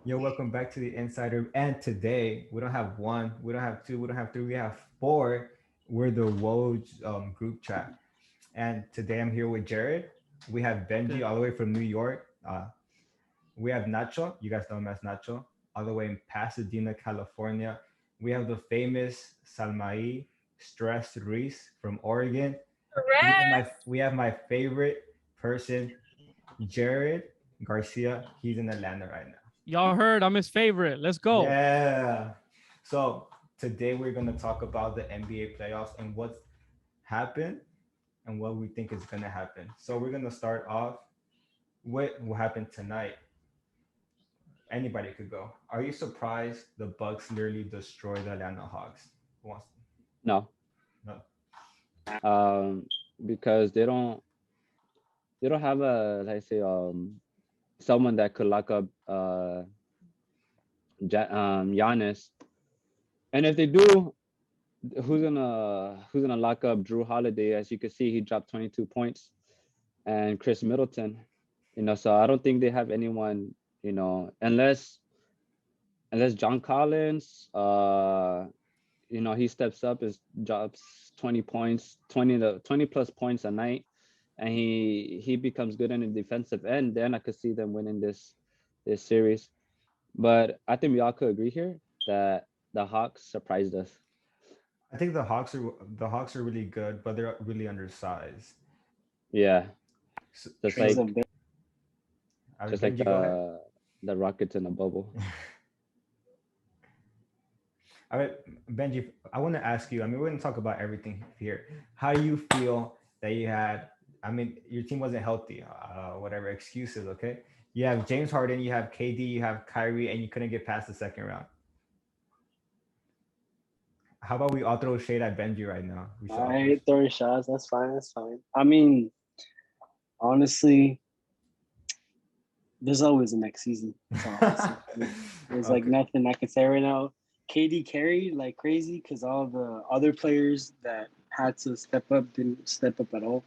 Yo, welcome back to the Insider. And today we don't have one, we don't have two, we don't have three, we have four. We're the WOJ group chat. And today I'm here with Jared. We have Benji Good. all the way from New York. We have Nacho. You guys know him as Nacho, all the way in Pasadena, California. We have the famous Salmai Stress Reese from Oregon. Correct. We have my favorite person, Jared Garcia. He's in Atlanta right now. Y'all heard I'm his favorite. Let's go. Yeah. So today we're gonna talk about the NBA playoffs and what's happened and what we think is gonna happen. So we're gonna start off with what happened tonight. Anybody could go. Are you surprised the Bucks literally destroyed the Atlanta Hawks? Who wants No, no? because they don't have a, let's say, someone that could lock up Giannis. And if they do, who's gonna lock up Drew Holiday? As you can see, he dropped 22 points, and Chris Middleton. So I don't think they have anyone. Unless John Collins, he steps up, drops 20 points, 20 plus points a night, and he becomes good in the defensive end. Then I could see them winning this series. But I think we all could agree here that the Hawks surprised us. I think the Hawks are really good, but they're really undersized. Yeah, So, just so, like Benji, go ahead. the Rockets in a bubble. All right, Benji, I want to ask you. I mean, we're going to talk about everything here. How do you feel that you had? I mean, your team wasn't healthy. Whatever excuses, okay? You have James Harden, you have KD, you have Kyrie, and you couldn't get past the second round. How about we all throw shade at Benji right now? We should all I hate throwing shots. That's fine. That's fine. I mean, honestly, there's always the next season. That's all I say. There's like Okay. nothing I can say right now. KD carried like crazy because all the other players that had to step up didn't step up at all,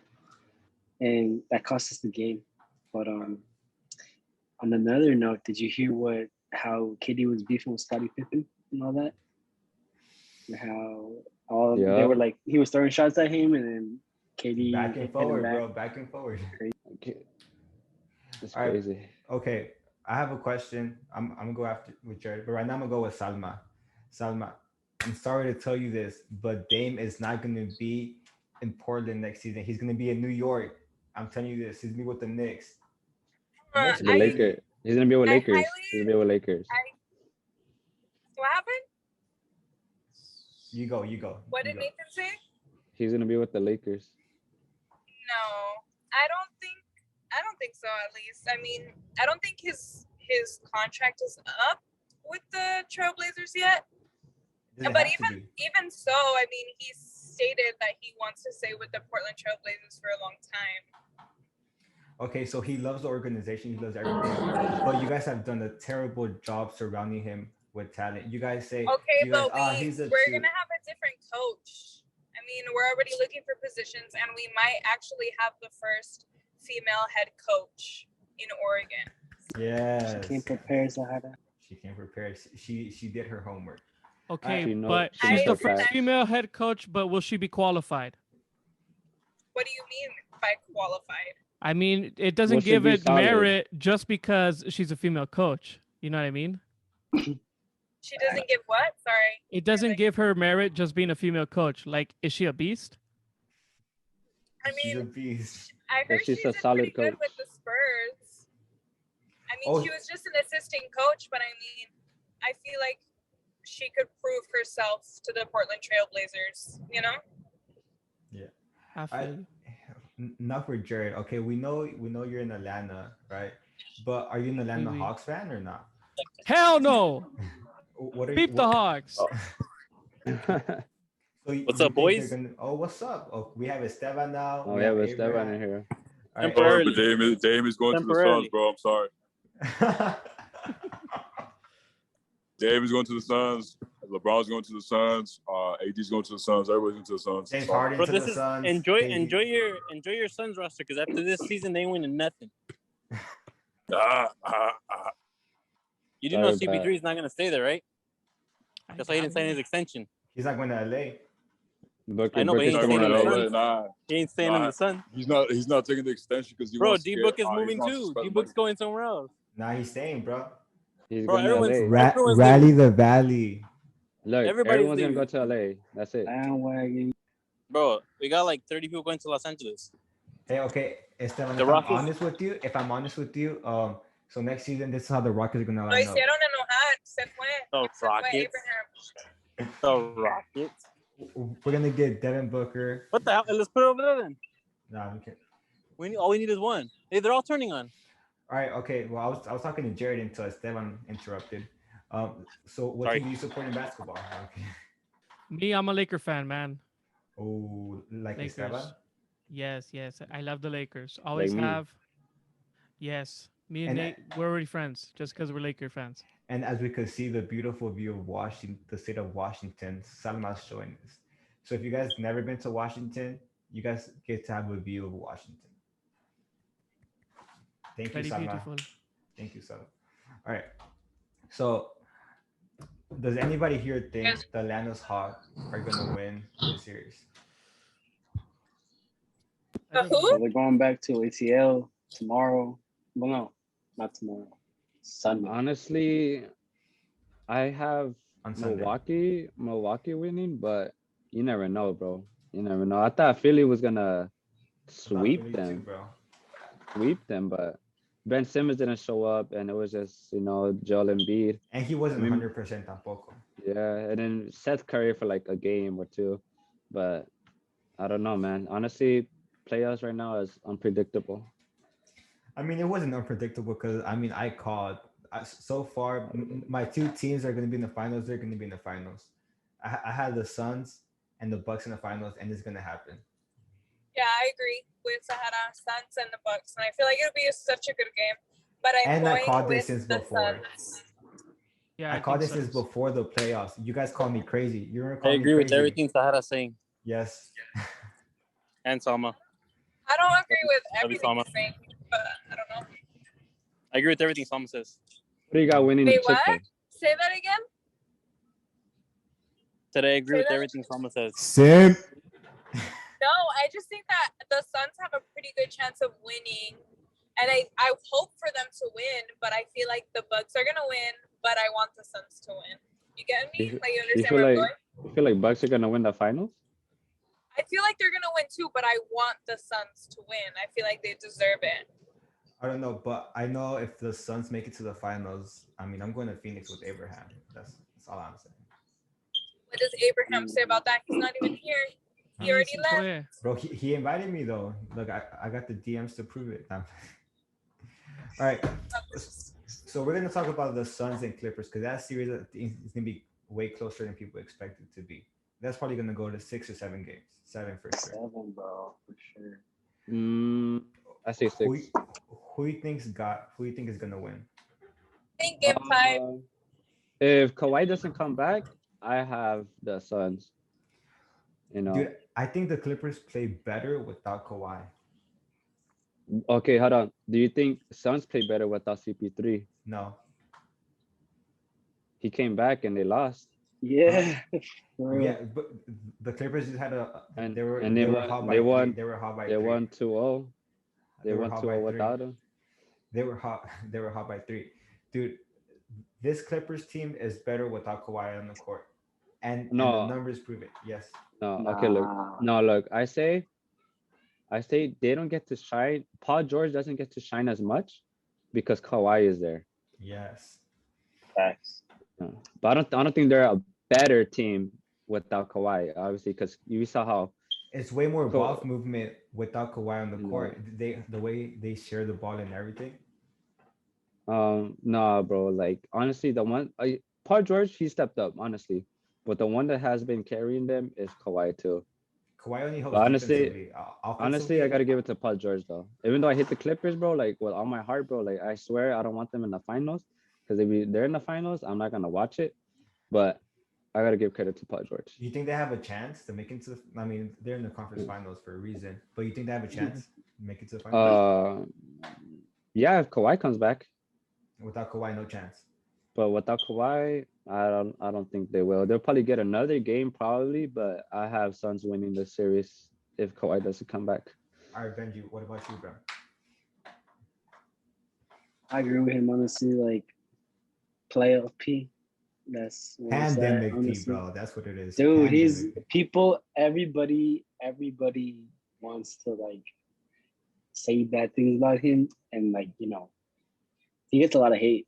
and that cost us the game. But on another note, did you hear how KD was beefing with Scottie Pippen and all that? And how they Yeah. were like he was throwing shots at him, and then KD back and hit him forward, back. bro. Back and forward. Okay. It's All right. crazy. Okay, I have a question. I'm gonna go after with Jared, but right now I'm gonna go with Salma. Salma, I'm sorry to tell you this, but Dame is not gonna be in Portland next season. He's gonna be in New York. I'm telling you this. He's gonna be with the Knicks. Knicks The are Lakers. crazy. He's gonna be with I Lakers. highly- He's gonna be with Lakers. What happened? You go. What you did go. Nathan say? He's gonna be with the Lakers. No, I don't think so. At least, I mean, I don't think his contract is up with the Trailblazers yet. Doesn't But have to be. even so, I mean, he stated that he wants to stay with the Portland Trailblazers for a long time. Okay, so he loves the organization. He loves everything. But you guys have done a terrible job surrounding him with talent. You guys say, Okay, you guys, but he's a we're two. gonna have a different coach. I mean, we're already looking for positions, and we might actually have the first female head coach in Oregon. Yes. She came prepared, Zahara. She came prepared. She did her homework. Okay, She know- but she she's the knows her first facts. female head coach, but will she be qualified? What do you mean by qualified? I mean, it doesn't Will she give be it solid? merit just because she's a female coach. You know what I mean? She doesn't give what? Sorry. It doesn't give her merit just being a female coach. Like, is she a beast? I She's a mean, beast. I heard she's she's a did solid pretty good coach. with the Spurs. I mean, Oh. she was just an assistant coach, but I mean, I feel like she could prove herself to the Portland Trailblazers, you know? I feel you. Not for Jared. Okay, we know you're in Atlanta, right? But are you an Atlanta Mhm. Hawks fan or not? Hell no! What are Beep the Hawks. So What's you think up, boys? they're Oh, what's up? Oh, we have Esteban now. Oh, we have Esteban Abraham. in here. All right. Temporary. But Dame is going to the Suns, Temporarily. bro. I'm sorry. Dame is going to the Suns. LeBron's going to the Suns. AD's going to the Suns. Everybody's going to the Suns. James Sorry. Harden Bro, to this the is Suns. enjoy KD. your Suns roster because after this season they ain't winning nothing. Ah, ah, ah. You do know Sorry, but- CP3 is not gonna stay there, right? I That's why he got didn't sign it. his extension. He's not going to LA. Booker, I know, but Booker's he He's not ain't going staying to in the LA. Suns. Nah, He ain't staying in Nah. the Sun. He's not taking the extension because he Bro, wants to D-Book get, is he moving wants to too. spend D-Book's money. going somewhere else. Nah, he's staying, bro. He's Bro, going to everyone's LA. everyone's Rally leaving. the Valley. Look, Everybody's everyone's going to go leaving. to LA. That's it. Bandwagon. Bro, we got like 30 people going to Los Angeles. Hey, okay, Esteban, The if I'm Rockets- honest with you, so next season, this is how the Rockets are going to Lo line up. hicieron enojar. Se fue. The Se fue Rockets. Abraham. The Rockets. We're going to get Devin Booker. What the hell? Let's put it over there then. Nah, we can't. All we need is one. Hey, they're all turning on. All right, okay. Well, I was talking to Jared until Esteban interrupted. So what Sorry. team do you support in basketball? Okay. Me, I'm a Laker fan, man. Oh, like Lakers. Esteban? Yes. I love the Lakers. Always me. have. Yes. Me and And Nate, we're already friends just because we're Laker fans. And as we could see, the beautiful view of Washington, the state of Washington, Salma's showing us. So if you guys never been to Washington, you guys get to have a view of Washington. Thank you, Very Salma. beautiful. Thank you, Salma. All right. So does anybody here think Yes. the Atlanta's Hawks are gonna win this series? The who? So they're going back to ATL tomorrow. Well, no, not tomorrow. Sunday. Honestly, I have On Sunday. Milwaukee winning, but you never know, bro. You never know. I thought Philly was gonna I thought sweep Philly too, them, but Ben Simmons didn't show up, and it was just Joel Embiid. And he wasn't I mean- 100% tampoco. Yeah, and then Seth Curry for like a game or two, but I don't know, man. Honestly, playoffs right now is unpredictable. I mean, it wasn't unpredictable because I called. So far, my two teams are going to be in the finals. They're going to be in the finals. I had the Suns and the Bucks in the finals, and it's going to happen. Yeah, I agree with Sahara, Suns, and the Bucks, and I feel like it'll be such a good game. But I'm And I going called with this since the before. Suns. Yeah, I called think this since so. before the playoffs. You guys called me crazy. You I agree with everything Sahara's saying. Yes. And Salma. I don't agree with Love you, everything Salma. he's saying, but I don't know. I agree with everything Salma says. What do you got winning the Wait, chip? what? though? Say that again. Today I agree Say with that everything Salma says. Sim. No, I just think that the Suns have a pretty good chance of winning. And I hope for them to win, but I feel like the Bucks are gonna win, but I want the Suns to win. You get me? You- Like you You understand feel where I'm like going? you feel like Bucks are gonna win the finals? I feel like they're gonna win too, but I want the Suns to win. I feel like they deserve it. I don't know, but I know if the Suns make it to the finals, I'm going to Phoenix with Abraham. That's all I'm saying. What does Abraham say about that? He's not even here. He already Sí, left. fue. Bro, he invited me though. Look, I got the DMs to prove it. All right. So we're gonna talk about the Suns and Clippers because that series is gonna be way closer than people expect it to be. That's probably gonna go to 6 or 7 games. 7 for sure. 7, bro, for sure. I say Who, 6. who you think is gonna win? I think game 5. If Kawhi doesn't come back, I have the Suns. Dude, I think the Clippers play better without Kawhi. Okay, hold on. Do you think Suns play better without CP3? No. He came back and they lost. Yeah. for real. Yeah, but the Clippers just had a And- they were and they won- hot by they three. won- They were hot by They 3. won 2-0. They were won hot 2-0 by 3. without him. They were hot. They were hot by 3. Dude, this Clippers team is better without Kawhi on the court, and No. the numbers prove it. Yes. No, okay, look. Nah. No, look. I say they don't get to shine. Paul George doesn't get to shine as much because Kawhi is there. Yes. Facts. No. But I don't think they're a better team without Kawhi, obviously, because you saw how It's way more Cool. ball movement without Kawhi on the No. court. The way they share the ball and everything. nah, bro. Like honestly, Paul George, he stepped up, honestly. But the one that has been carrying them is Kawhi too. Kawhi only helps But honestly- defensively. Honestly, I gotta give it to Paul George though. Even though I hate the Clippers, bro, like with all my heart, bro, like I swear I don't want them in the finals. Because if they're in the finals, I'm not gonna watch it. But I gotta give credit to Paul George. You think they have a chance to make it to? They're in the conference finals for a reason. But you think they have a chance to make it to the finals? Yeah, if Kawhi comes back, Without Kawhi, no chance. but without Kawhi, I don't think they will. They'll probably get another game, probably, but I have Suns winning the series if Kawhi doesn't come back. All right, Benji, what about you, bro? I agree with him, honestly. Like, playoff P. That's where it's at, Pandemic P, honestly. bro. That's what it is. Dude, he's Pandemic. people. Everybody wants to like say bad things about him, and like he gets a lot of hate.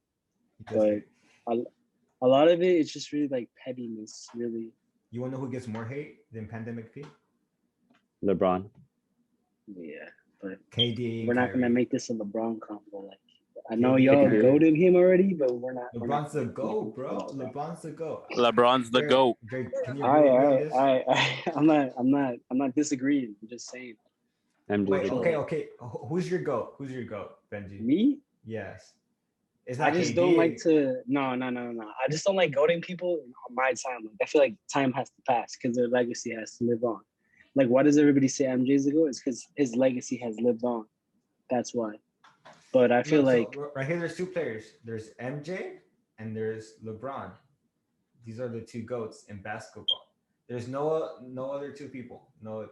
But a lot of it is just really like pettiness. Really, You want to know who gets more hate than Pandemic P? LeBron. yeah. But KD. we're not Kyrie. gonna make this a LeBron combo. Like, I know KD, y'all Kyrie. goaded him already, but we're not. LeBron's the GOAT, bro. LeBron's the GOAT. LeBron's the GOAT. Drake, can you All agree right, with this? I'm not disagreeing. I'm just saying. MJ. Wait, okay. Who's your GOAT? Who's your GOAT, Benji? Me? Yes. It's I not just KD. don't like to. No. I just don't like goading people on my time. Like, I feel like time has to pass because their legacy has to live on. Like, why does everybody say MJ's the GOAT? It's because his legacy has lived on. That's why. But I feel like right here, there's two players. There's MJ and there's LeBron. These are the two GOATs in basketball. There's no other two people. No.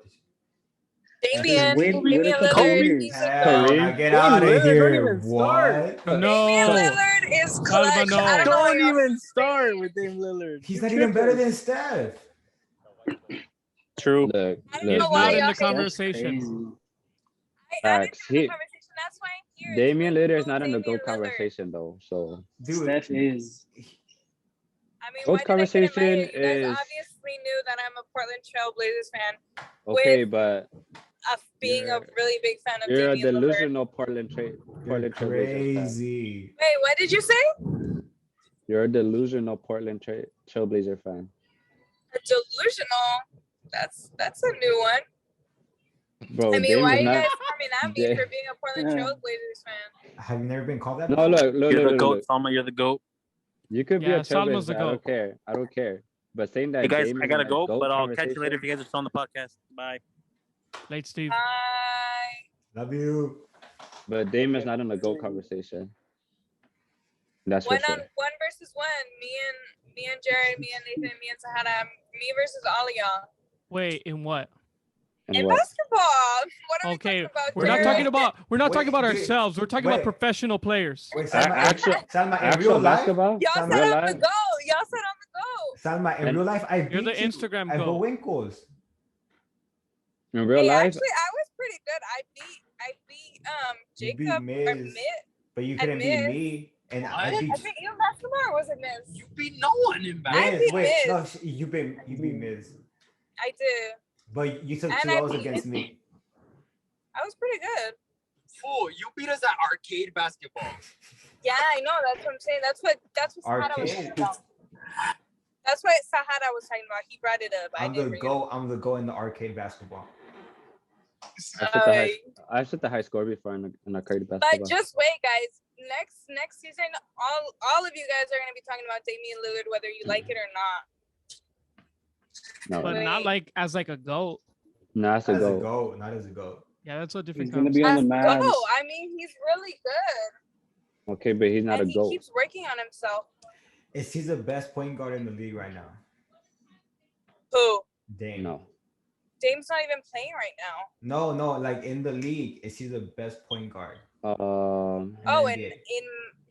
Damian Wait, Lillard, Kareem. he's a Hell, GOAT. now get Wait, out of Lillard, don't here. even start. What? No. Damian Lillard is clutch. Salva, no. I don't know what Don't y'all even start saying. with Dame Lillard. He's You not even better tripping. than Steph. True. Look, I don't He's know look, why not in y'all the think- conversation. Crazy. I didn't Facts. have the He- conversation. That's why I'm here. Damian to Lillard is boo not in the Damian GOAT Lillard. conversation though. So Dude, Steph is. I mean, GOAT why did I get conversation invited? You guys is- obviously knew that I'm a Portland Trailblazers fan. okay, With- but Of being a You're- really big fan of you're a Damian Lillard. delusional Portland you're Trailblazers fan. crazy. Wait, what did you say? You're a delusional Portland Trailblazer fan. Delusional. That's a new one. Bro, I mean, Dame why are is you guys not. coming at me Dame- for being a Portland Yeah. Trailblazers fan? Have you never been called that? No, before? look. You're the GOAT, Salma. You're the GOAT. You could be Yeah, a Salma's the Trailblazer. I don't GOAT. care. I don't care. But saying that Hey guys, Dame I is gotta in go, that GOAT but I'll catch you later if conversation- you guys are still on the podcast. Bye. Late Steve. Love you. But Dame is not in the GOAT conversation. That's for One sure. on one versus one. Me and Jared, me and Nathan, me and Sahara. Me versus all of y'all. Wait, in what? And In what? basketball. What are Okay, we talking about? we're not Jared? talking about Wait, ourselves. We're talking about wait. professional players. Wait, Salma, Actual- Salma, in Actual real life, basketball? Y'all Salma, said Real on the life? go. Y'all said on the go. Salma, in And- real life, I beat You're the you Instagram at goat. Winkles. In real Hey, life, actually, I was pretty good. I beat You beat Jacob or Miz. Mitt. But you I couldn't beat missed. me, and I What? beat I think you basketball or was it Miz? You beat no one in I basketball. beat Wait, Miz. no, you beat Miz. I did. But you took And 2 I O's beat against Miz. me. I was pretty good. Fool, you beat us at arcade basketball. Yeah, I know. That's what I'm saying. That's what Sahara was talking Arcade. about. That's what Sahara was talking about. He brought it up. I I'm didn't the bring go. I'm the go in the arcade basketball. I set the high score before in arcade But basketball. just wait, guys. Next season, all of you guys are gonna be talking about Damian Lillard, whether you like it or not. No, But Wait. not like as like a GOAT. no, that's a As a go. go, not as a go. Yeah, that's a He's different gonna be conversation. on the Let's Mavs. go. I mean, he's really good, Okay, but he's not and a he goat. keeps working on himself. Is he the best point guard in the league right now? Who? Dame. No. Dame's not even playing right now. No, like in the league, is he the best point guard? Um, in the Oh, and NBA?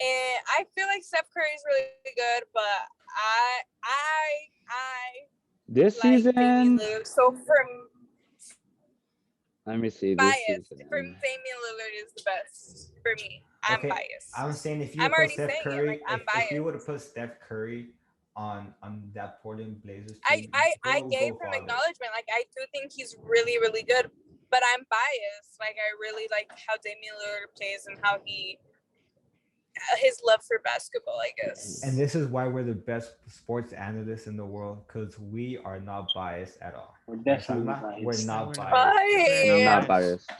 I feel like Steph Curry's really good, but I this like Damian season, Lillard. So from let me see. This biased, season. from Damian Lillard is the best for me. I'm Okay, biased. I'm saying if you I'm would put already Steph saying it, Curry, like, I'm if you biased. would have put Steph Curry on that Portland Blazers I team, gave him acknowledgement. Like, I do think he's really, really good, but I'm biased. Like, I really like how Damian Lillard plays and how his love for basketball, I guess. And this is why we're the best sports analysts in the world, because we are not biased at all. We're definitely Salma? biased. We're not We're biased. not. I'm Biased. not biased.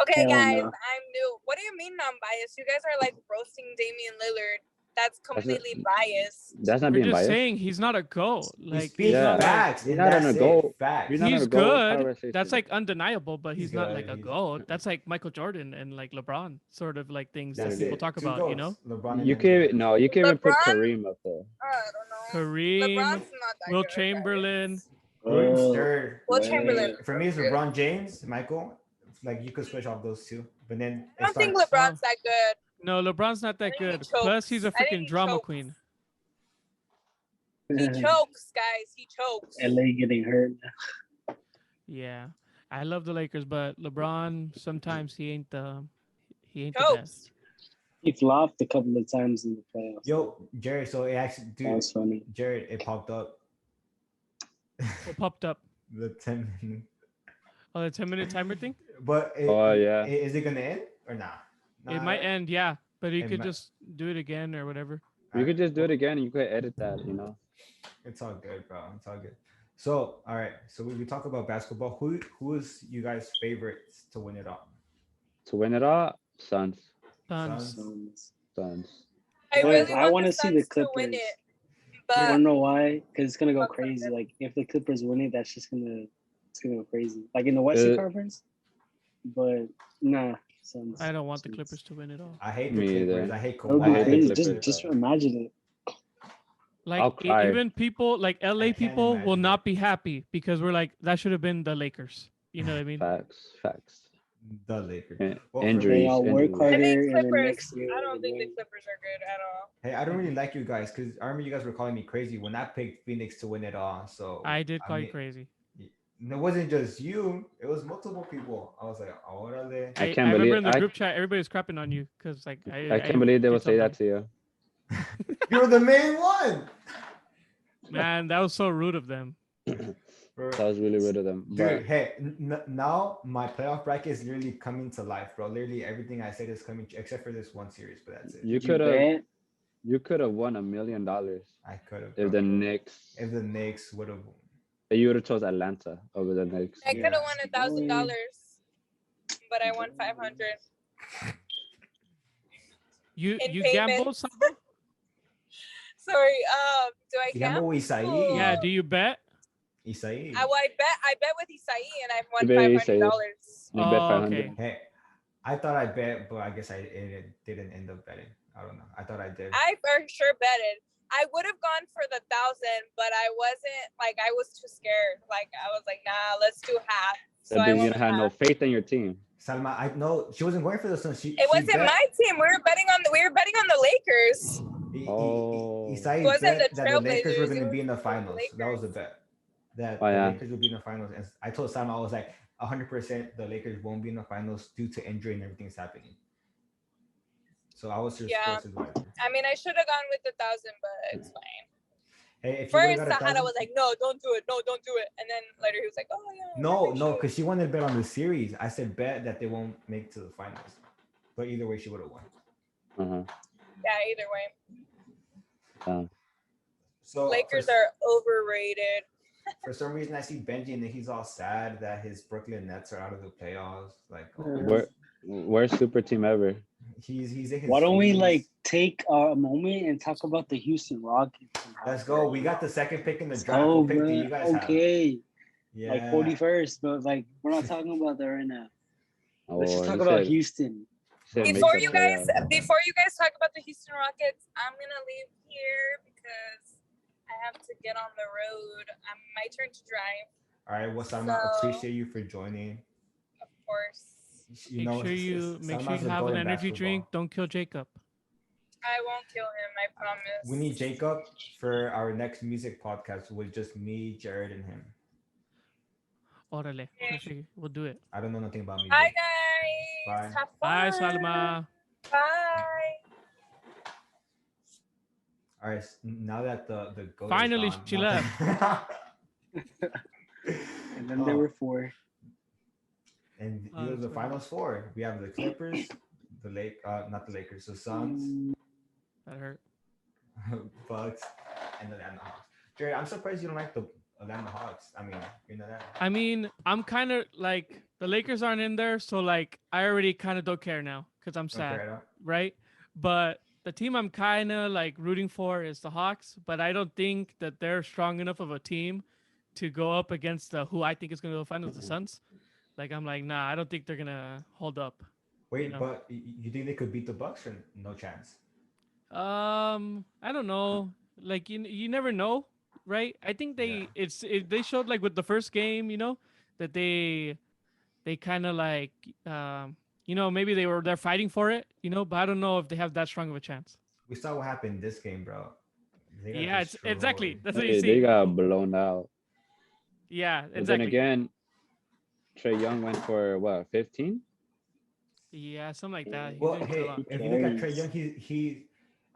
Okay, Hell guys, no. I'm new. What do you mean non-biased? You guys are like roasting Damian Lillard. that's not- completely biased. That's not We're being just biased. saying he's not a GOAT. We Like speak he's Yeah. not like facts, He's and not on that's a goal. it. Facts. He's not he's a GOAT good. conversation. That's like undeniable, but he's not good. like a GOAT. That's like Michael Jordan and like LeBron, sort of like things That's that people it. talk Two about, you know? goats, LeBron and you MJ. can't. No, you can't even put LeBron? Kareem up there. I don't know. Kareem, LeBron's not that Will good, Chamberlain. guys. Williams Oh, third. Will well, Chamberlain. For me, it's LeBron James, Michael. Like you could switch off those two, but then I don't think starts- LeBron's that good. No, LeBron's not that I think he good. chokes. Plus, he's a I think freaking he drama chokes. queen. He chokes, guys. He chokes. LA getting hurt. Yeah, I love the Lakers, but LeBron sometimes he ain't the best. Chokes. He flopped a couple of times in the playoffs. Yo, Jared. So it actually, That dude, was funny. Jared, it popped up What popped up? the 10 minute. Oh, the 10-minute timer thing. But Oh, yeah. is it gonna end or nah? It might end, yeah, but you It could might- just do it again or whatever. You could just do it again. You could edit that. You know. It's all good, bro. It's all good. So, all right. So we talk about basketball. Who is you guys' favorites to win it all? To win it all, Suns. Suns. Suns. Suns. I But really I want wanna the see the Suns to win Clippers. it, I but don't know why, because it's gonna go Fuck crazy. Clippers. Like if the Clippers win it, that's just it's gonna go crazy. Like in the Western Uh, Conference. But nah, Suns. I don't want the Suns. Clippers to win it all. I hate the Me Clippers. either. I hate That would Kawhi. be I hate the crazy. Clippers, Just bro. imagine it. Like I'll cry. even people like LA can't people will imagine not it. be happy because we're like that should have been the Lakers. You know what I mean? Facts. The Lakers. Eh, Well, for injuries. They all work injuries. I harder, think and then Clippers. next year. I don't they think the win. Clippers are good at all. Hey, I don't really like you guys because I remember you guys were calling me crazy when I picked Phoenix to win it all. So I did call you mean, crazy. It wasn't just you; it was multiple people. I was like, "Oh, what are they?" I I can't remember believe- in the I- group chat everybody's crapping on you because like I can't believe they did would say that something. to you. You're the main one. Man, that was so rude of them. Bro. That was really rude of them. Dude, But hey, now my playoff bracket is literally coming to life, bro. Literally everything I said is coming, except for this one series, but that's it. you could have won $1 million I could have. if the Knicks. If the Knicks would have, You would have chose Atlanta over the Knicks. I could Yeah. have won $1,000, but I won 500. You In gambled payments. something? Sorry. Do I Gamble gamble? with Isai. Yeah. Do you bet? Isai. I bet with Isai and I've won You bet Isai. $500. You bet Oh, 500. okay. Hey, I thought I bet, but I guess it didn't end up betting. I don't know. I thought I did. I for sure betted. I would have gone for the 1,000, but I wasn't like I was too scared. Like I was like, nah, let's do half. So That I means you went don't have with no half. faith in your team. Salma, I know she wasn't going for the Suns. It wasn't my team. We were betting on the Lakers. Oh. Isai It wasn't bet the that the Lakers were Trailblazers, going to it be in the was the finals. That was a Lakers. bet. That Oh, the yeah. Lakers would be in the finals. And I told Salma, I was like, 100% the Lakers won't be in the finals due to injury and everything's happening. So I was just Yeah. forced to go. I mean, I should have gone with the 1,000, but it's fine. Hey, if you First, would've got Sahara 1,000 was like, no, don't do it. No, don't do it. And then later he was like, oh, yeah. No, maybe no, we should. because she wanted to bet on the series. I said bet that they won't make to the finals. But either way, she would have won. Uh-huh. Yeah, either way. So Lakers for, are overrated. for some reason, I see Benji and he's all sad that his Brooklyn Nets are out of the playoffs. Like, oh, Worst super team ever. he's in his Why don't we 80s. like take a moment and talk about the Houston Rockets? and how Let's go. We got the second pick in the draft. Oh, What pick do bro. you guys have? Okay. Yeah. Like 41st, but like we're not talking about that right now. Let's just Oh, talk he about said- Houston. said make Before the you guys playoffs. talk about the Houston Rockets, I'm gonna leave here because I have to get on the road. My turn to drive, All right. Well, Salma, So- appreciate you for joining. of course. You Make know, sure you Salma's a have goat an in energy basketball. drink. Don't kill Jacob. I won't kill him. I promise. We need Jacob for our next music podcast with just me, Jared, and him. Órale. Okay. We'll do it. I don't know nothing about music. Bye, guys. Bye. Have Bye, fun. Salma. Bye. All right. Now that the goat is Finally, gone, she now that- And then there Oh. were 4. And Oh, these are the that's right. finals 4. We have the Clippers, not the Lakers, the Suns, That hurt. Bucks, and the Atlanta Hawks. Jerry, I'm surprised you don't like the Atlanta Hawks. I mean, you know that. I mean, I'm kind of like the Lakers aren't in there, so like I already kind of don't care now because I'm sad, Okay, right? But the team I'm kind of like rooting for is the Hawks, but I don't think that they're strong enough of a team to go up against who I think is going to go finals, the Suns. Like I'm like, nah, I don't think they're gonna hold up. You Wait, know. but you think they could beat the Bucks or no chance? I don't know. Like you never know, right? I think Yeah. they showed like with the first game, that they kind of like maybe they're fighting for it, but I don't know if they have that strong of a chance. We saw what happened this game, bro. They got Yeah, it's exactly destroyed. that's what you They see. got blown out. Yeah, But then exactly. again, Trey Young went for what, 15? Yeah, something like that. He Well, didn't do a hey, lot. if you look at Trey carries. Young,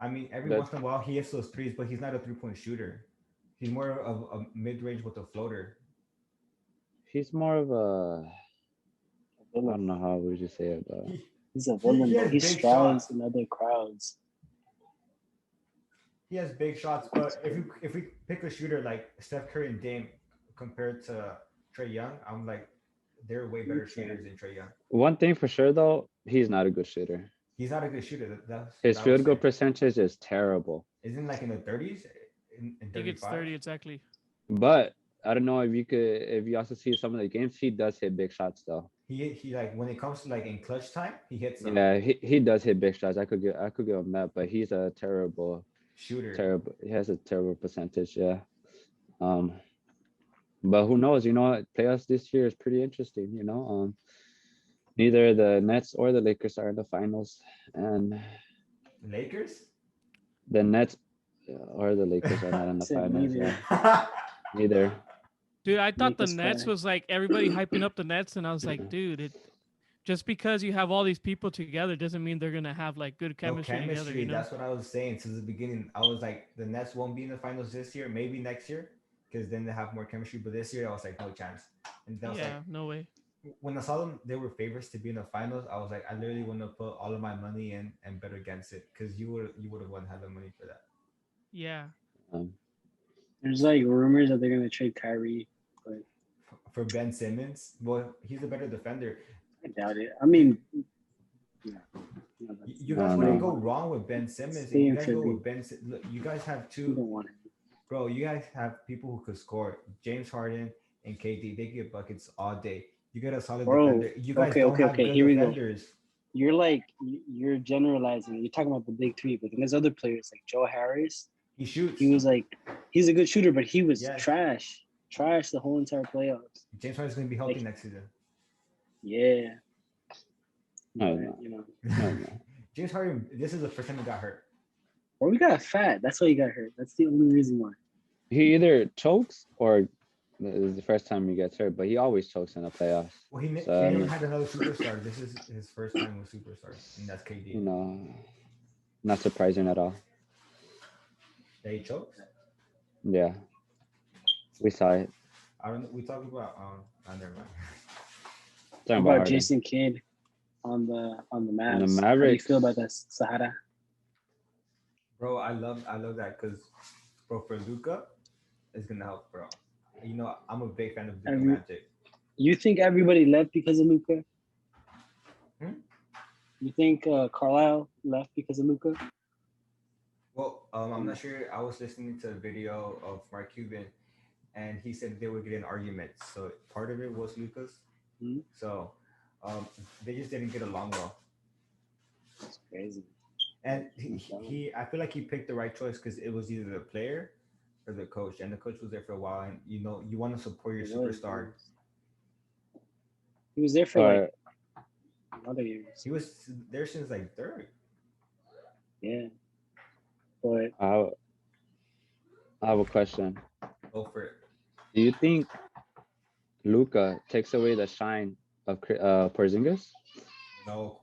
I mean, every That once in a while he hits those threes, but he's not a 3-point shooter. He's more of a mid range with a floater. he's more of a, I Villain. don't know how would you say it, but He, He's a he villain, though. has He big strives shots. in other crowds. He has big shots, but if we pick a shooter like Steph Curry and Dame compared to Trey Young, I'm like they're way better shooters than Trey Young. one thing for sure though, he's not a good shooter. He's not a good shooter. That's His what I would field goal say. percentage is terrible. Isn't like in the 30s, in I think it's 35. 30 exactly. But I don't know if you also see some of the games, he does hit big shots though. He like when it comes to like in clutch time, he hits them. Yeah, he does hit big shots. I could give him that, but he's a Shooter. terrible. He has a terrible percentage. Yeah. Um, but who knows? Playoffs this year is pretty interesting. Neither the Nets or the Lakers are in the finals, and Lakers? the Nets or the Lakers are not in the Said finals. neither. Yeah, neither. Dude, I thought Make the us Nets fair. was like everybody hyping up the Nets, and I was like, dude, just because you have all these people together doesn't mean they're gonna have like good No chemistry together, chemistry. That's what I was saying since the beginning. I was like, the Nets won't be in the finals this year, maybe next year, because then they have more chemistry. But this year, I was like, no chance. And that was like, Yeah, no way. when I saw them, they were favorites to be in the finals. I was like, I literally want to put all of my money in and bet against it because you would have won hella money for that. Yeah. Um, There's like rumors that they're gonna trade Kyrie, but For Ben Simmons, well, he's a better defender. I doubt it. I mean, yeah. No, You I guys don't wouldn't know. go wrong with Ben Simmons. Stay You in guys go tribute. with Look, you guys have You two, don't want it. bro. You guys have people who could score. James Harden and KD, they get buckets all day. You get a solid Bro, defender. You guys don't have okay. good Here we go. defenders. You're generalizing. You're talking about the big three, but then there's other players like Joe Harris. He shoots. He's a good shooter, but he was Yes. trash the whole entire playoffs. James Harden's gonna be healthy Like- next season. Yeah. No, But, no. you know, no. James Harden, this is the first time he got hurt. or we got fat. That's why he got hurt. That's the only reason why. He either chokes or this is the first time he gets hurt, but he always chokes in the playoffs. Well, he So, never had another superstar. This is his first time with superstars, and that's KD. Not surprising at all. That he choked. Yeah, we saw it. I don't. We talked about. Never mind. How Talking about Harden. Jason Kidd on the Mavs? On the How do you Mavericks. feel about that, Sahara? Bro, I love that because, bro, for Luca, it's gonna help, bro. I'm a big fan of Luka Every- Magic. You think everybody left because of Luka? Hmm? You think Carlisle left because of Luka? Well, I'm not sure. I was listening to a video of Mark Cuban, and he said they would get in arguments. So part of it was Luca's. Mhm. So they just didn't get along well. That's crazy. And I feel like he picked the right choice because it was either the player or the coach, and the coach was there for a while. And you want to support your He was, superstar. He was there for Or- like another years. He was there since like third. Yeah. But I have a question. Go for it. Do you think Luca takes away the shine of Porzingis? No.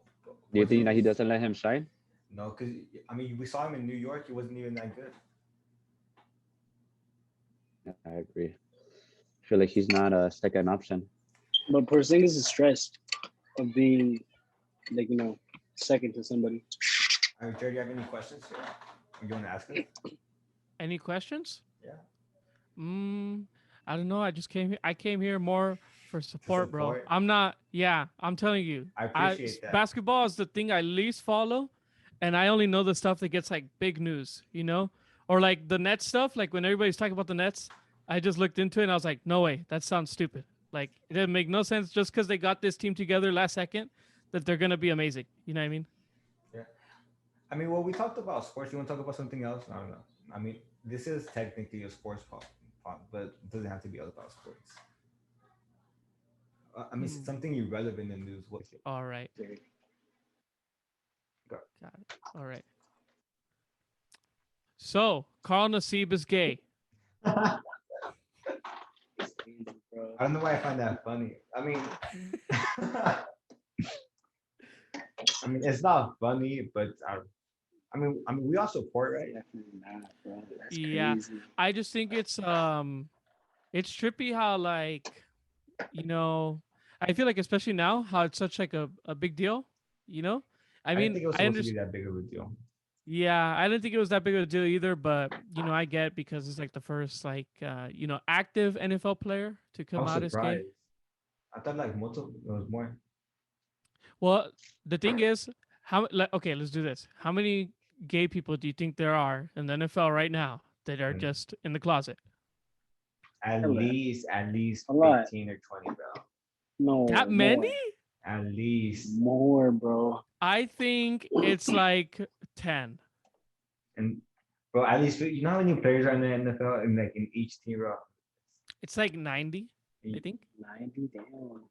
Do you think that he doesn't let him shine? No, because I mean, we saw him in New York. He wasn't even that good. Yeah, I agree. I feel like he's not a second option. Porzingis is stressed of being like second to somebody. Jared, you have any questions? You want to ask us? Any questions? Yeah. I don't know. I came here more for support, bro. support? I'm not. Yeah, I'm telling you. I appreciate that. Basketball is the thing I least follow, and I only know the stuff that gets like big news, you know, or like the Nets stuff. Like when everybody's talking about the Nets, I just looked into it and I was like, no way, that sounds stupid. Like it didn't make no sense just because they got this team together last second that they're gonna be amazing. You know what I mean? Yeah. I mean, well, we talked about sports. You want to talk about something else? I don't know. I mean, this is technically a sports pod, but it doesn't have to be all about sports. I mean, something irrelevant in news. What is it? All right. Go. Got it. All right. So Carl Nassib is gay. I don't know why I find that funny. I mean, I mean, it's not funny, but I mean, we all support, right? Definitely not, bro. That's Yeah, crazy. I just think it's trippy how like, you know, I feel like especially now how it's such like a big deal, you know. I I didn't mean, think it was I supposed to understand. be that big of a deal. Yeah, I didn't think it was that big of a deal either, but you know, I get because it's like the first like you know, active NFL player to I come was out as gay. surprised. I thought like most of it was more. Well, the thing is, how like okay, let's do this. How many gay people do you think there are in the NFL right now that are Mm. just in the closet? At Hello. least A lot. 15 or 20, bro. No. That more. many? At least. More, bro. I think it's like 10. And bro, at least you know how many players are in the NFL and like in each team, bro. It's like 90, I think. 90, damn.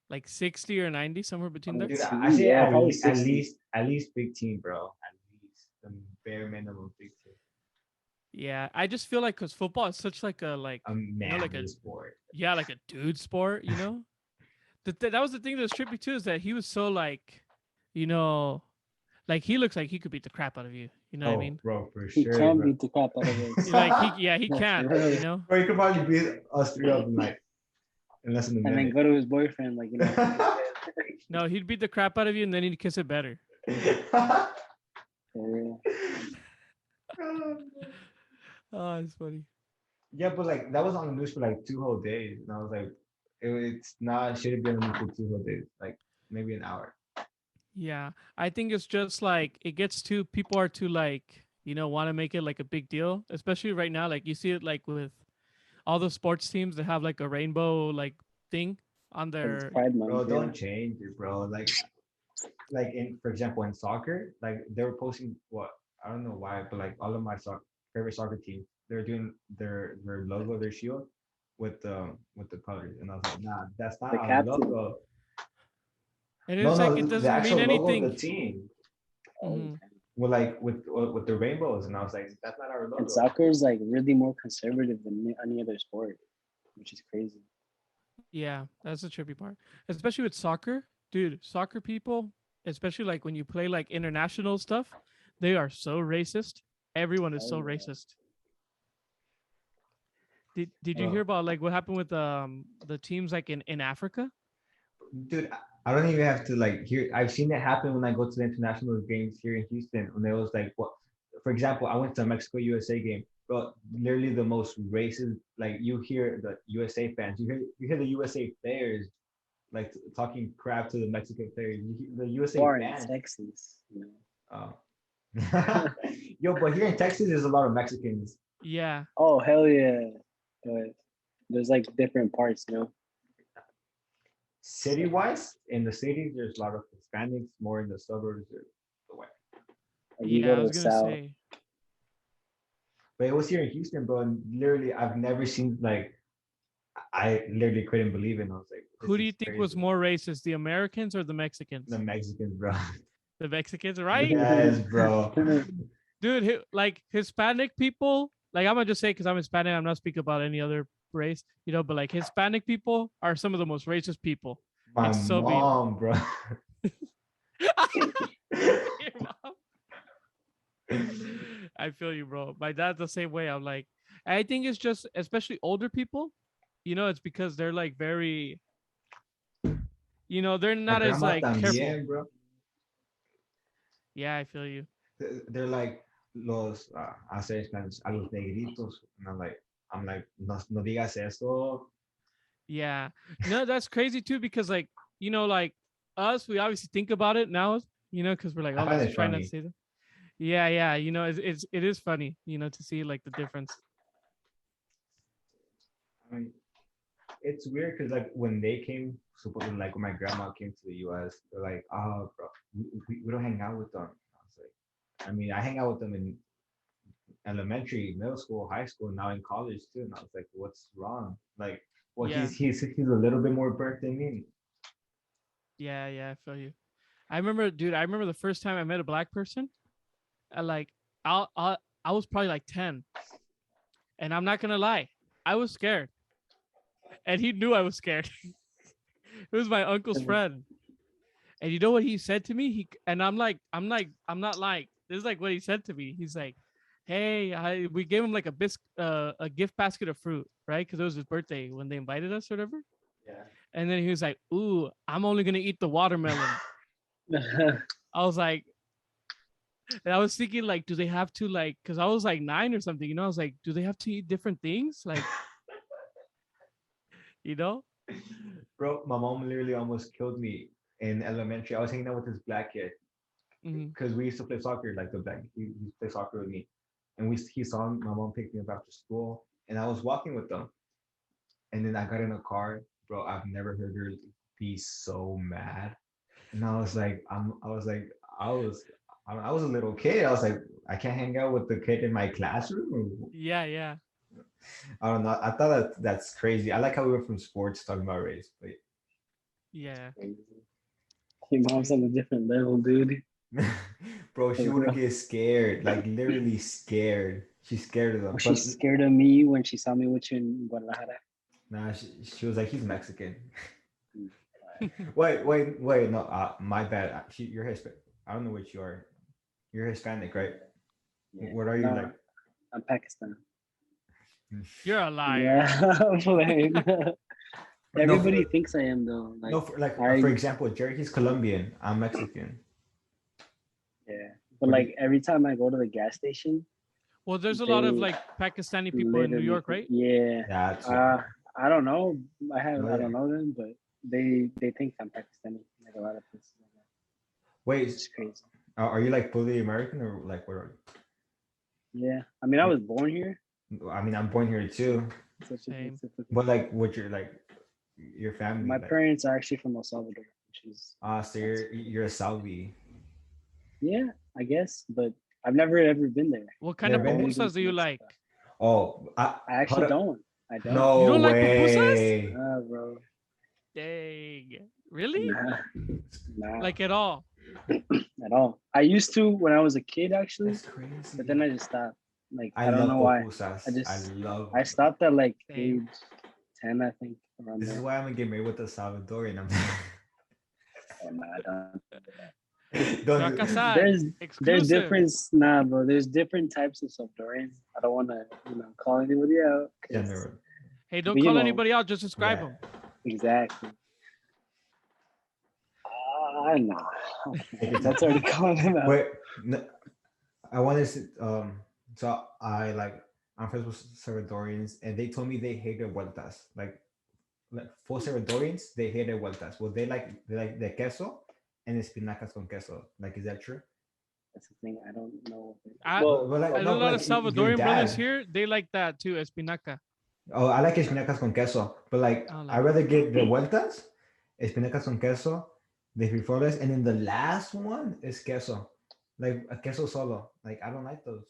Like 60 or 90, somewhere between there. Dude, Team, I say yeah, at probably least, 60. at least big team, bro. At least the bare minimum big team. Yeah, I just feel like because football is such like a like A you know like a manly sport. yeah like a dude sport, you know. That was the thing that was trippy too is that he was so like, you know, like he looks like he could beat the crap out of you. You know what I Oh, mean? bro, for He sure. can bro. beat the crap out of us. Like he That's can. real. You know. Bro, you could probably beat us three up in like in less than a And then minute. go to his boyfriend, like, you know. No, he'd beat the crap out of you and then he'd kiss it better. For real. Oh, it's funny. Yeah, but like that was on the news for like 2 whole days, and I was like, it's not should have been on the news for 2 whole days, like maybe an hour. Yeah, I think it's just like it gets too people are too like you know want to make it like a big deal, especially right now. Like you see it like with all the sports teams that have like a rainbow like thing on It's their. Pride Month. Bro, yeah. don't change it, bro. Like in for example in soccer, like they were posting what I don't know why, but like all of my favorite soccer teams, they're doing their logo, their shield with the colors, and I was like, nah, that's not The our captain. logo. And No, it's like no, it the doesn't mean actual logo anything. of the team. Mhm. With like with the rainbows, and I was like, that's not our logo. And soccer is like really more conservative than any other sport, which is crazy. Yeah, that's the trippy part, especially with soccer, dude. Soccer people, especially like when you play like international stuff, they are so racist. Everyone is Oh, so yeah. racist. Did you hear about like what happened with the teams like in Africa? Dude, I don't even have to like hear. I've seen it happen when I go to the international games here in Houston. When there was like, what, for example, I went to a Mexico USA game, but literally the most racist. Like you hear the USA fans, you hear the USA players like talking crap to the Mexican players. You hear the USA Or in fans. Texas, you know. Oh. Yo, but here in Texas, there's a lot of Mexicans. Yeah, Oh, hell yeah. But there's like different parts, you know. City-wise, in the cities, there's a lot of Hispanics. More in the suburbs, there's the white. Like you yeah. go I to was the gonna south. say. But it was here in Houston, bro. And literally, I've never seen like I literally couldn't believe it. And I was like, Who this do you is think was crazy. more racist, the Americans or the Mexicans? The Mexicans, bro? The Mexicans, right? Yes, bro. Dude, like Hispanic people, like I'm gonna just say because I'm Hispanic, I'm not speaking about any other race, you know, but like Hispanic people are some of the most racist people. My It's so mean. mom, bro. Your mom. I feel you, bro. My dad's the same way. I'm like, I think it's just, especially older people, you know, it's because they're like very, you know, they're My not as grandma like careful. también, bro. Yeah, I feel you. They're like los hace Spanish a los negritos, and I'm like, no digas eso. Yeah. No, that's crazy too, because like, you know, like us, we obviously think about it now you know, because we're like, I oh, find let's it try not funny. to say that. Yeah, yeah, you know, it is funny, you know, to see like the difference. I mean, it's weird because like when they came, supposedly like when my grandma came to the U.S., they're like, "Oh, bro, we don't hang out with them." I was like, I mean, I hang out with them in elementary, middle school, high school, now in college too. And I was like, "What's wrong?" Like, well, Yeah, he's a little bit more burnt than me. yeah, yeah. I feel you. I remember, dude. I remember the first time I met a black person. I like, I was probably like 10, and I'm not gonna lie, I was scared, and he knew I was scared. It was my uncle's friend, and you know what he said to me? And I'm not lying. This is like what he said to me. He's like, "Hey, we gave him like a gift basket of fruit, right? Because it was his birthday when they invited us, or whatever." Yeah. And then he was like, "Ooh, I'm only gonna eat the watermelon." I was like, and I was thinking like, do they have to like? Because I was like 9 or something, you know. I was like, do they have to eat different things, like, you know? Bro, my mom literally almost killed me in elementary. I was hanging out with this black kid Hmm. because we used to play soccer. Like the black, he used to play soccer with me, and he saw him. My mom picked me up after school, and I was walking with them. And then I got in a car, bro. I've never heard her be so mad. And I was like, I was, I was a little kid. I was like, I can't hang out with the kid in my classroom. Yeah, yeah, I don't know. I thought that's crazy. I like how we went from sports talking about race, but yeah. Your mom's on a different level, dude. bro, she For would real. get scared, like literally scared. She's scared of them. Was But she scared of me when she saw me with you in Guadalajara? nah, she was like, he's Mexican. Wait. No, my bad. You're Hispanic. I don't know what you are. You're Hispanic, right? Yeah. What are you No, like? I'm Pakistan. You're a liar. Yeah, I'm playing. No, Everybody thinks I am though. Like no, for I, for example, Jerry, he's Colombian. I'm Mexican. yeah. But What do like every time I go to the gas station, Well, there's a lot of they like Pakistani people in New literally, York, right? yeah. That's I don't know. Oh, I yeah. don't know them, but they think I'm Pakistani. Like a lot of places. Like that. Wait, It's crazy. are you like fully American or like what are Yeah. I mean, I was born here. you? I mean, I'm born here too, Same. but like, what your family My like? parents are actually from El Salvador, which is So you're a Salvi. yeah, I guess, but I've never ever been there. What kind Never of been there? Only been pupusas to do you Mexico. like? Oh, I hold actually up. don't. I don't. No You don't like pupusas? way. Bro. Dang. Really? Nah, nah, Like at all? at all. I used to when I was a kid, actually, That's crazy. but then I just stopped. Like I I don't love know why. pupusas. I love. I stopped at like Same. age 10, I think, around This is there. why I'm gonna get married with a Salvadorian. Oh, nah, I don't. Se va a Don't. casar. There's Exclusive. difference, nah, bro. There's different types of Salvadorians. I don't want to, call anybody out. 'Cause- General. Hey, don't But, call anybody out. Just describe Yeah. them. Exactly. Nah. Take your That's time. already calling him out. Wait, no, I wanted to. So I'm friends with Salvadorians, and they told me they hated vueltas. Like for Salvadorians, they hated vueltas. Well, they like the queso and espinacas con queso. Like, is that true? That's the thing. I don't know. But like, I no, know a but lot of like your Salvadorian brothers dad. here. They like that too, espinaca. Oh, I like espinacas con queso, but like I don't I like rather get the vueltas, espinacas con queso, the frijoles, and then the last one is queso, like a queso solo. Like I don't like those.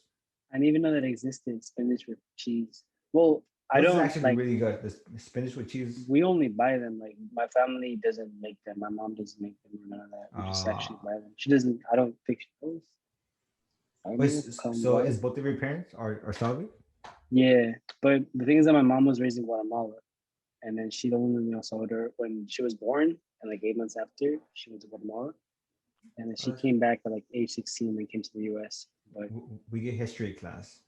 I didn't even know that existed spinach with cheese. Well, I Those is don't actually like. really good. The spinach with cheese. We only buy them. Like my family doesn't make them. My mom doesn't make them or none of that. We just actually buy them. She doesn't. I don't think she knows. I don't Wait, know if come so what. is both of your parents are Salvi? Yeah, but the thing is that my mom was raised in Guatemala, and then she only lived in El Salvador when she was born, and like 8 months after she went to Guatemala, and then she came back at like age 16 and came to the U.S. But We get history class.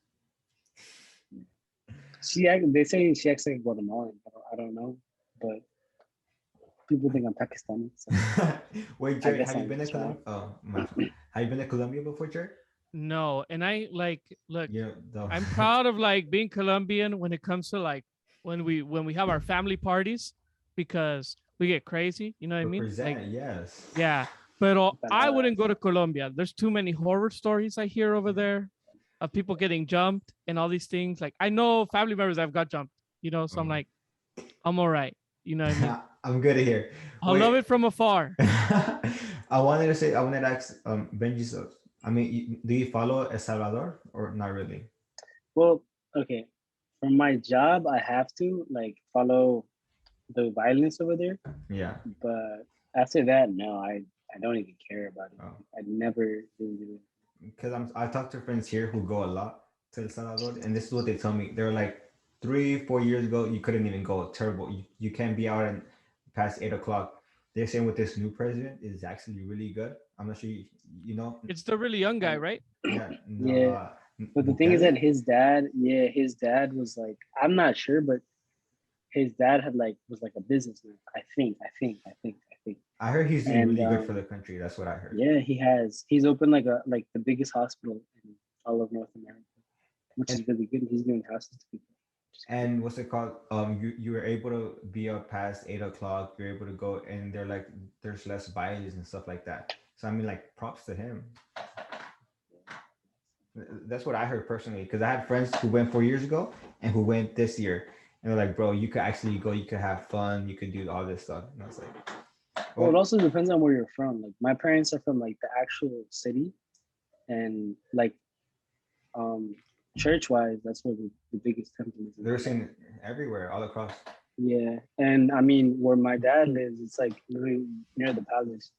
they say she acts like a Guatemalan. I don't know, but people think I'm Pakistani. So Wait, I Jerry, guess have you I'm been to just wrong. Have you been to Colombia before, Jerry? No, and I like look. Yeah, I'm proud of like being Colombian when it comes to like when we have our family parties because we get crazy. You know what I mean? Represent, Like yes. yeah, But I wouldn't go to Colombia. There's too many horror stories I hear over there of people getting jumped and all these things. Like I know family members I've got jumped, so I'm like, I'm all right. You know what I mean? I'm good at here. I'll love it from afar. I wanted to ask Benji, so I mean, do you follow El Salvador or not really? Well, okay. For my job, I have to like follow the violence over there. Yeah. But after that, no, I don't even care about it. Oh. I never really do it. Because I talked to friends here who go a lot to El Salvador, and this is what they tell me. They're like 3-4 years ago, you couldn't even go. Terrible. You can't be out and past 8 o'clock. They're saying with this new president is actually really good. I'm not sure you know. It's the really young guy, right? Yeah. Yeah. But the thing is that his dad was like, I'm not sure, but his dad was like a businessman. I think. I heard he's doing really good for the country. That's what I heard. Yeah, he's opened like the biggest hospital in all of North America, which is really good. He's giving houses to people. And what's it called? You were able to be up past 8 o'clock. You're able to go, and they're like, there's less violence and stuff like that. So I mean, like, props to him. That's what I heard personally, because I had friends who went 4 years ago and who went this year, and they're like, bro, you could actually go, you could have fun, you could do all this stuff. And I was like, well, it also depends on where you're from. Like my parents are from like the actual city, and like church wise, that's where the biggest temple is. They're saying everywhere, all across. Yeah, and I mean where my dad lives, it's like literally near the palace.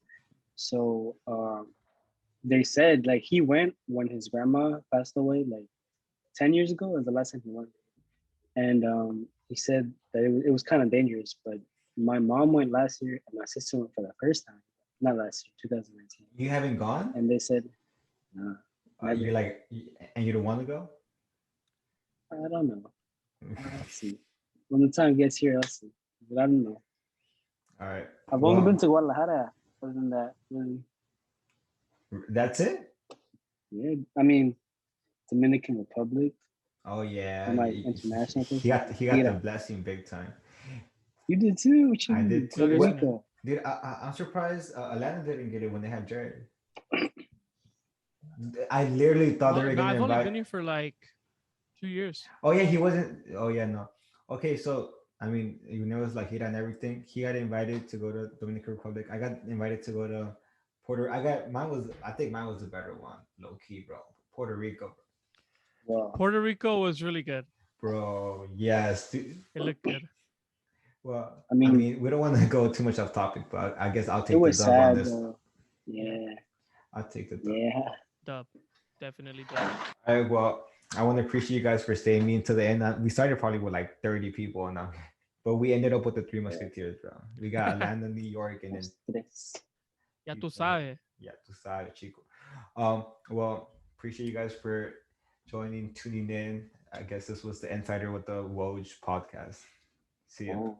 So they said like he went when his grandma passed away, like 10 years ago was the last time he went, and he said that it was kind of dangerous. But my mom went last year, and my sister went for the first time. Not last year, 2019. You haven't gone? And they said, no. You're like, and you don't want to go? I don't know. I'll see. When the time gets here, I'll see. But I don't know. All right. I've only been to Guadalajara. Other than that, really. That's it? Yeah, I mean, Dominican Republic. Oh yeah. And like international things. He got the blessing big time. You did too. I did too. Puerto Rico. Dude, I'm surprised Atlanta didn't get it when they had Jared. I literally thought they were gonna I've invite. only been here for like 2 years. Oh yeah, he wasn't. Oh yeah, no. Okay, so I mean, it's like he done everything. He got invited to go to Dominican Republic. I got invited to go to I think mine was the better one, low key, bro. Puerto Rico. Wow. Puerto Rico was really good. Bro, yes. Dude. It looked good. Well, I mean, we don't want to go too much off topic, but I guess I'll take the dub on this. Though. Yeah. I'll take the dub. Yeah. Dub. Definitely dub. All right, well, I want to appreciate you guys for staying me until the end. We started probably with like 30 people now, but we ended up with the Three Musketeers, bro. We got Atlanta, New York, and then Ya tú sabes. Yeah, tú sabes, chico. Well, appreciate you guys for tuning in. I guess this was the Insider with the WOJ podcast. See you.